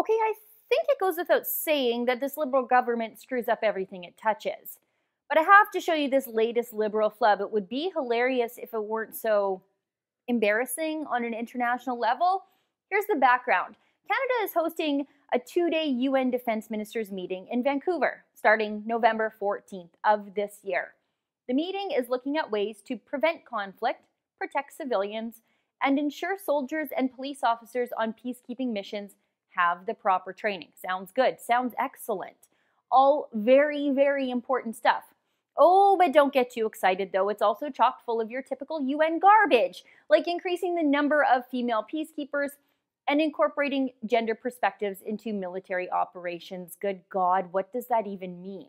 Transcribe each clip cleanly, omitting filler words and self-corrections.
Okay, I think it goes without saying that this Liberal government screws up everything it touches. But I have to show you this latest Liberal flub. It would be hilarious if it weren't so embarrassing on an international level. Here's the background. Canada is hosting a 2-day UN Defense Ministers meeting in Vancouver, starting November 14th of this year. The meeting is looking at ways to prevent conflict, protect civilians, and ensure soldiers and police officers on peacekeeping missions have the proper training. Sounds good. Sounds excellent. All very, very important stuff. Oh, but don't get too excited though. It's also chock full of your typical UN garbage, like increasing the number of female peacekeepers and incorporating gender perspectives into military operations. Good God, what does that even mean?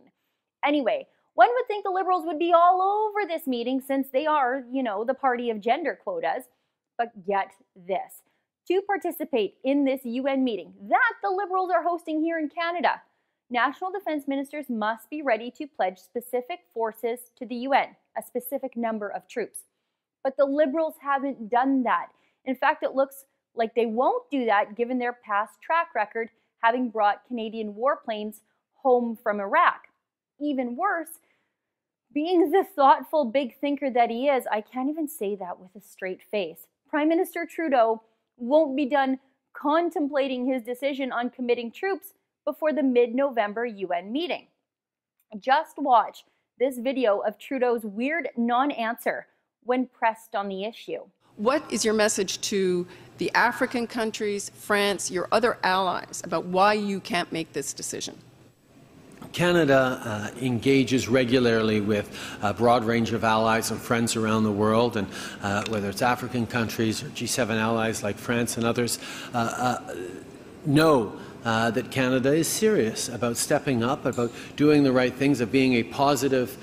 Anyway, one would think the Liberals would be all over this meeting since they are, the party of gender quotas. But get this. To participate in this UN meeting that the Liberals are hosting here in Canada, national defense ministers must be ready to pledge specific forces to the UN, a specific number of troops. But the Liberals haven't done that. In fact, it looks like they won't do that given their past track record having brought Canadian warplanes home from Iraq. Even worse, being the thoughtful big thinker that he is, I can't even say that with a straight face. Prime Minister Trudeau won't be done contemplating his decision on committing troops before the mid-November UN meeting. Just watch this video of Trudeau's weird non-answer when pressed on the issue. What is your message to the African countries, France, your other allies about why you can't make this decision? Canada engages regularly with a broad range of allies and friends around the world, and whether it's African countries or G7 allies like France and others, know that Canada is serious about stepping up, about doing the right things, of being a positive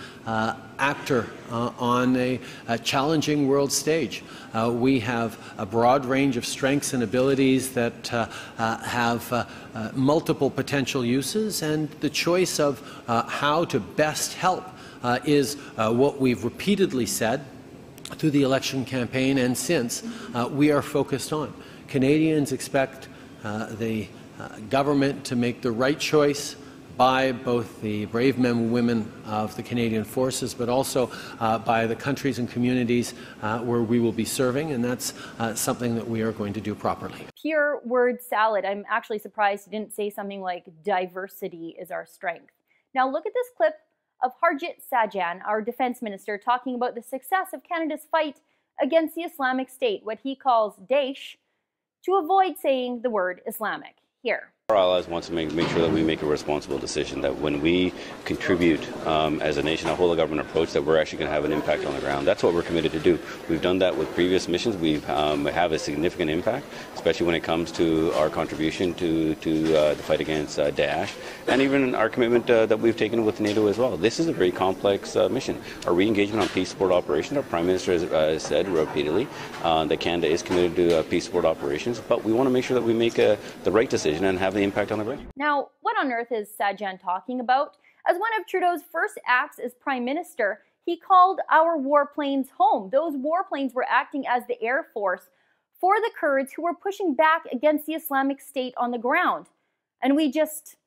actor on a challenging world stage. We have a broad range of strengths and abilities that have multiple potential uses, and the choice of how to best help is what we've repeatedly said through the election campaign and since we are focused on. Canadians expect the government to make the right choice by both the brave men and women of the Canadian Forces, but also by the countries and communities where we will be serving, and that's something that we are going to do properly. Pure word salad. I'm actually surprised he didn't say something like diversity is our strength. Now look at this clip of Harjit Sajjan, our defense minister, talking about the success of Canada's fight against the Islamic State, what he calls Daesh, to avoid saying the word Islamic. Here. Our allies want to make sure that we make a responsible decision, that when we contribute as a nation, a whole-of-government approach, that we're actually going to have an impact on the ground. That's what we're committed to do. We've done that with previous missions. We have a significant impact, especially when it comes to our contribution to the fight against Daesh, and even our commitment that we've taken with NATO as well. This is a very complex mission. Our re-engagement on peace support operations, our Prime Minister has said repeatedly that Canada is committed to peace support operations, but we want to make sure that we make the right decision and have the impact on the ground. Now, what on earth is Sajjan talking about? As one of Trudeau's first acts as Prime Minister, he called our warplanes home. Those warplanes were acting as the Air Force for the Kurds who were pushing back against the Islamic State on the ground. And we just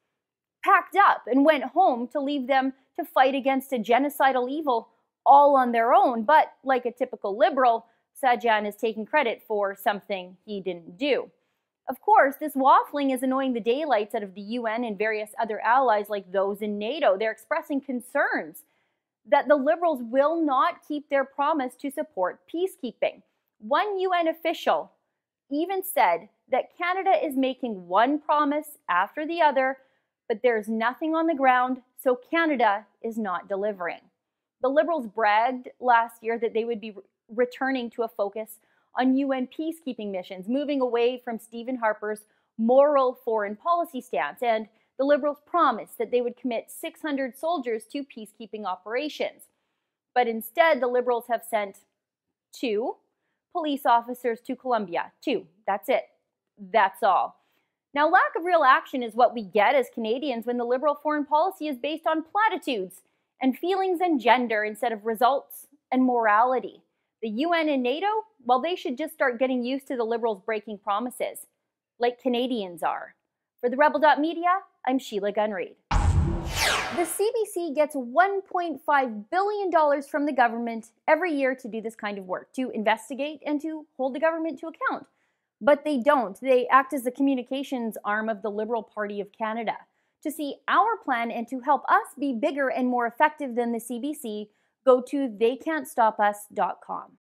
packed up and went home to leave them to fight against a genocidal evil all on their own. But like a typical Liberal, Sajjan is taking credit for something he didn't do. Of course, this waffling is annoying the daylights out of the UN and various other allies like those in NATO. They're expressing concerns that the Liberals will not keep their promise to support peacekeeping. One UN official even said that Canada is making one promise after the other, but there's nothing on the ground, so Canada is not delivering. The Liberals bragged last year that they would be returning to a focus on UN peacekeeping missions, moving away from Stephen Harper's moral foreign policy stance, and the Liberals promised that they would commit 600 soldiers to peacekeeping operations. But instead, the Liberals have sent 2 police officers to Colombia. 2. That's it. That's all. Now, lack of real action is what we get as Canadians when the Liberal foreign policy is based on platitudes and feelings and gender instead of results and morality. The UN and NATO, well, they should just start getting used to the Liberals breaking promises, like Canadians are. For the Rebel.media, I'm Sheila Gunn-Reid. The CBC gets $1.5 billion from the government every year to do this kind of work, to investigate and to hold the government to account. But they don't. They act as the communications arm of the Liberal Party of Canada. To see our plan and to help us be bigger and more effective than the CBC, go to theycan'tstopus.com.